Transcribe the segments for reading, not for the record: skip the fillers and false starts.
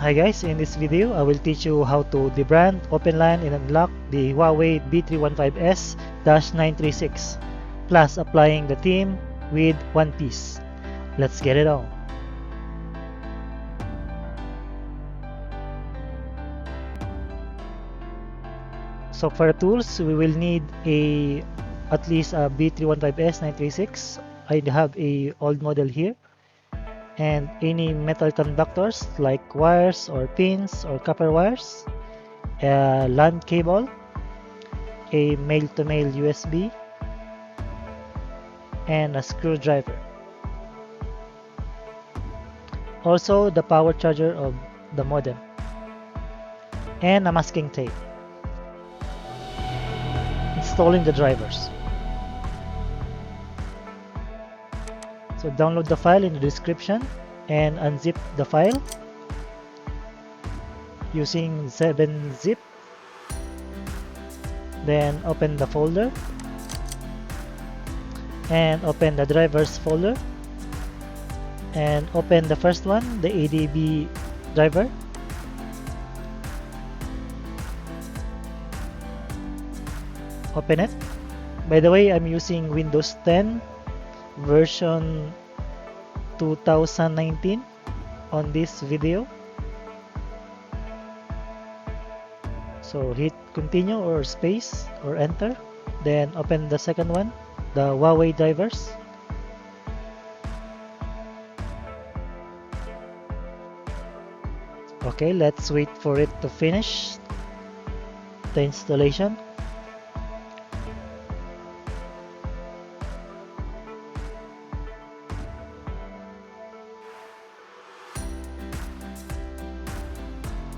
Hi guys, in this video I will teach you how to debrand, openline, and unlock the Huawei B315s-936 plus applying the theme with one piece. Let's get it on. So for the tools, we will need at least a B315s-936. I have a old model here, and any metal conductors like wires or pins or copper wires, a LAN cable, a male-to-male USB, and a screwdriver. Also the power charger of the modem, and a masking tape. Installing the drivers. So download the file in the description and unzip the file using 7-zip. Then open the folder and open the drivers folder and open the first one, the ADB driver. Open it. By the way, I'm using Windows 10 version 2019 on this video. So hit continue or space or enter, then open the second one, the Huawei drivers. Okay, let's wait for it to finish the installation.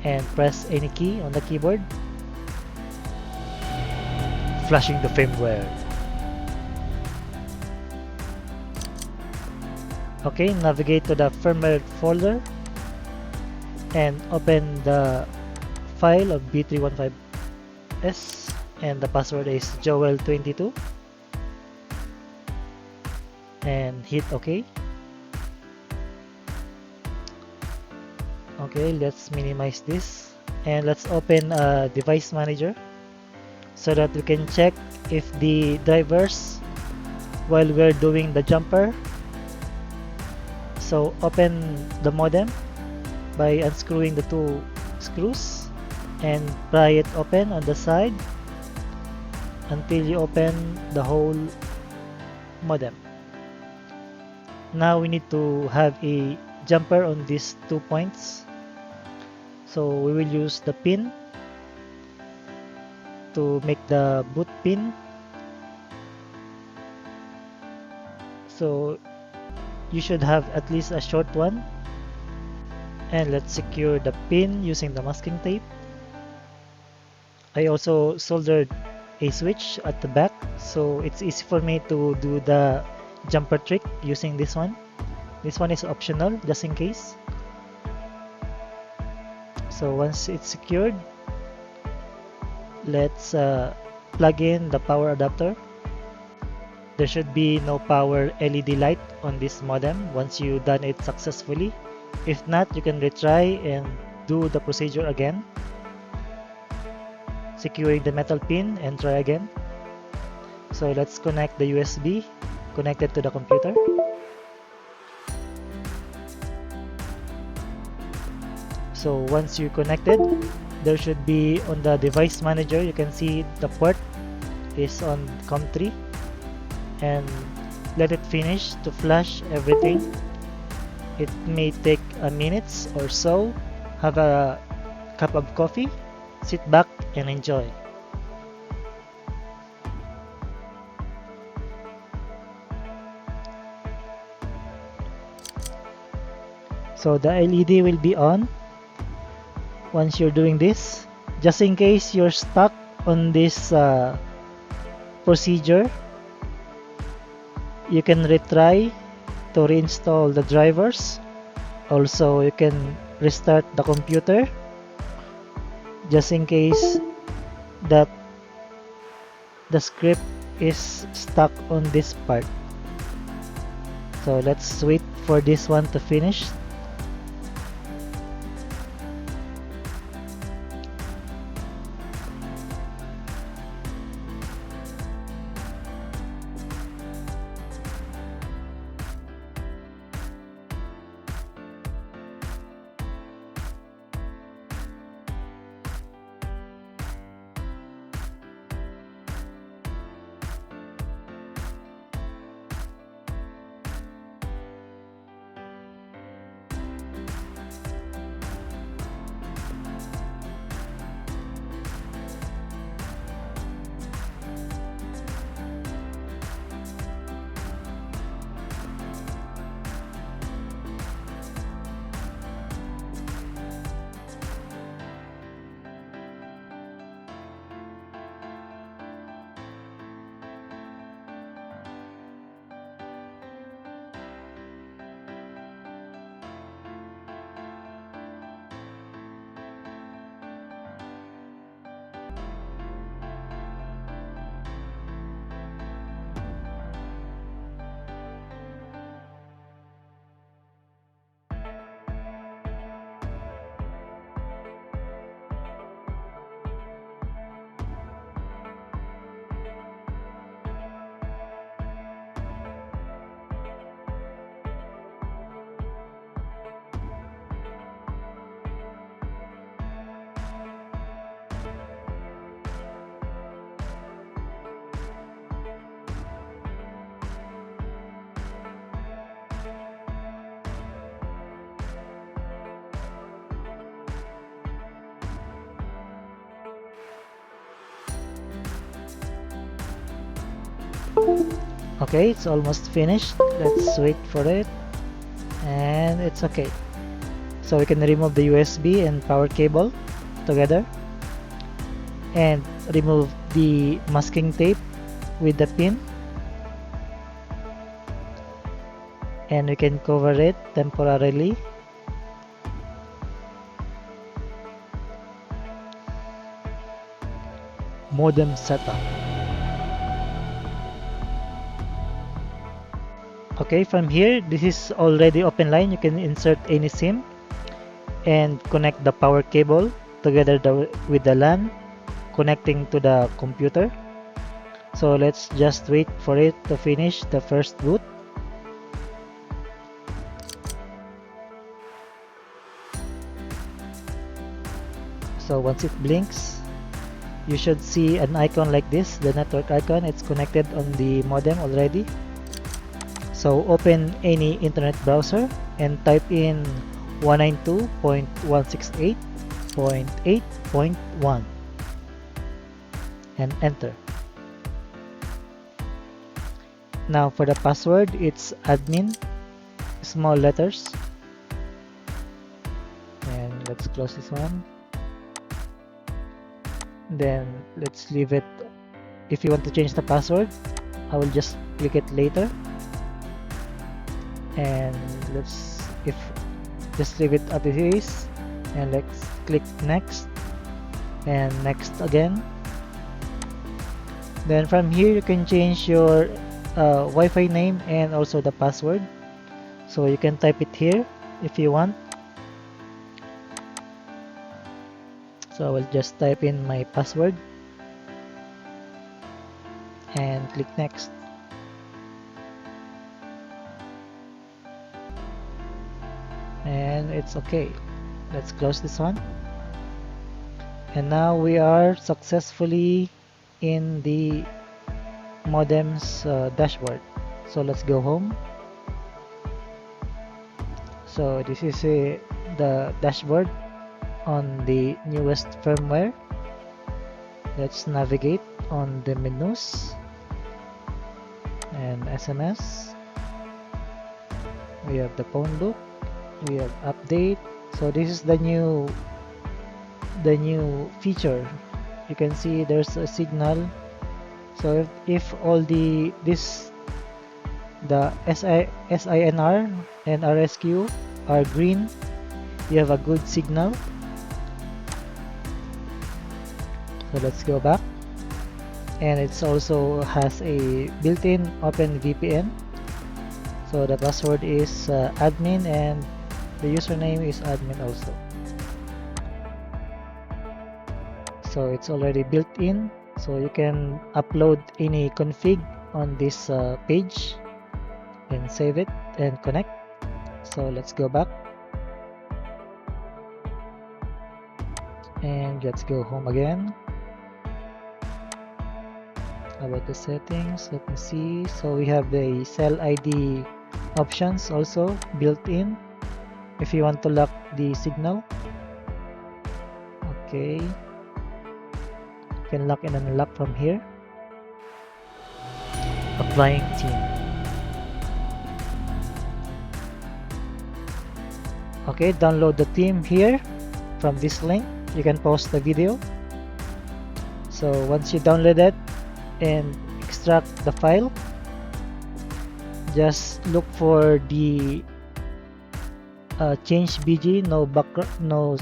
And press any key on the keyboard, flashing the firmware. Okay, navigate to the firmware folder and open the file of B315s, and the password is Jhowel22, and hit OK. Okay, let's minimize this and let's open a device manager so that we can check if the drivers while we're doing the jumper. So open the modem by unscrewing the two screws and pry it open on the side until you open the whole modem. Now we need to have a jumper on these 2 points. So we will use the pin to make the boot pin. So you should have at least a short one. And let's secure the pin using the masking tape. I also soldered a switch at the back, so it's easy for me to do the jumper trick using this one. This one is optional, just in case. So once it's secured, let's plug in the power adapter. There should be no power LED light on this modem once you've done it successfully. If not, you can retry and do the procedure again, securing the metal pin and try again. So let's connect the USB connected to the computer. So once you connected, there should be on the device manager, you can see the port is on COM3, and let it finish to flash everything. It may take a minute or so. Have a cup of coffee, sit back and enjoy. So the LED will be on once you're doing this. Just in case you're stuck on this procedure, you can retry to reinstall the drivers. Also, you can restart the computer just in case that the script is stuck on this part. So let's wait for this one to finish. Okay, it's almost finished. Let's wait for it. And it's okay. So we can remove the USB and power cable together and remove the masking tape with the pin, and we can cover it temporarily. Modem setup. Okay, from here, this is already Openline. You can insert any SIM and connect the power cable together with the LAN connecting to the computer. So let's just wait for it to finish the first boot. So once it blinks, you should see an icon like this, the network icon. It's connected on the modem already. So open any internet browser and type in 192.168.8.1 and enter. Now for the password, it's admin, small letters. And let's close this one. Then let's leave it. If you want to change the password, I will just click it later. And just leave it as it is, and let's click next and next again. Then from here you can change your Wi-Fi name and also the password, so you can type it here if you want. So I will just type in my password and click next. And it's okay. Let's close this one. And now we are successfully in the modem's dashboard. So let's go home. So this is the dashboard on the newest firmware. Let's navigate on the menus and SMS. We have the phone book. We have update. So this is the new feature. You can see there's a signal. So if all the SINR and RSQ are green, you have a good signal. So let's go back. And it also has a built-in OpenVPN. So the password is admin and the username is admin also. So it's already built in, so you can upload any config on this page and save it and connect. So let's go back and let's go home again. About the settings, let me see. So we have the cell ID options also built in if you want to lock the signal. Okay, you can lock and unlock from here. Applying theme. Okay, download the theme here from this link. You can pause the video. So once you download it and extract the file, just look for the change BG, no background, no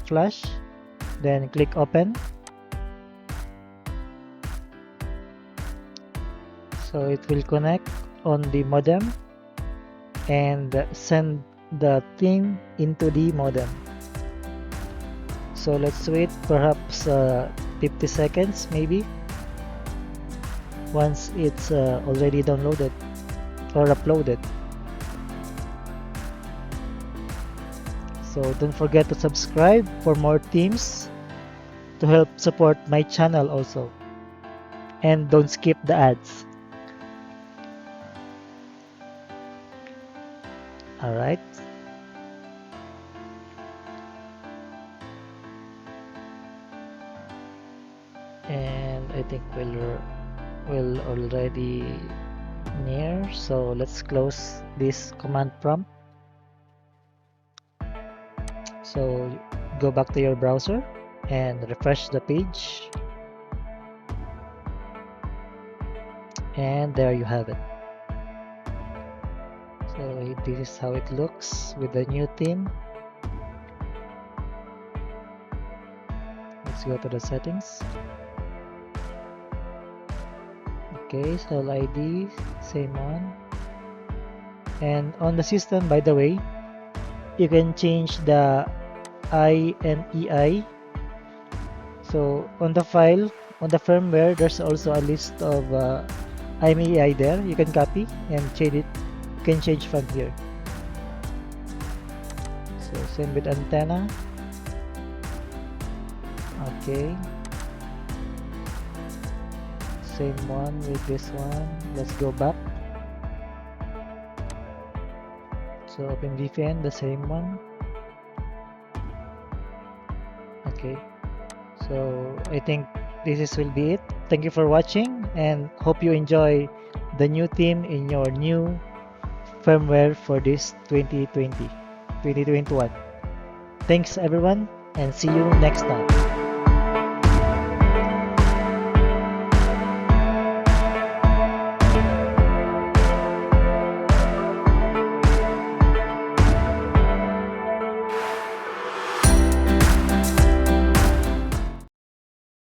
flash, then click open. So it will connect on the modem and send the theme into the modem. So let's wait perhaps 50 seconds maybe, once it's already downloaded or uploaded. So don't forget to subscribe for more themes to help support my channel also, and don't skip the ads. Alright. And I think we'll will already near, so let's close this command prompt. So go back to your browser and refresh the page, and there you have it. So this is how it looks with the new theme. Let's go to the settings. Okay, so ID, same one. And on the system, by the way, you can change the IMEI. So on the file, on the firmware, there's also a list of IMEI there. You can copy and change it. You can change from here. So same with antenna. Okay. Same one with this one. Let's go back. So OpenVPN, the same one. Okay. So I think this will be it. Thank you for watching and hope you enjoy the new theme in your new firmware for this 2021. Thanks everyone and see you next time.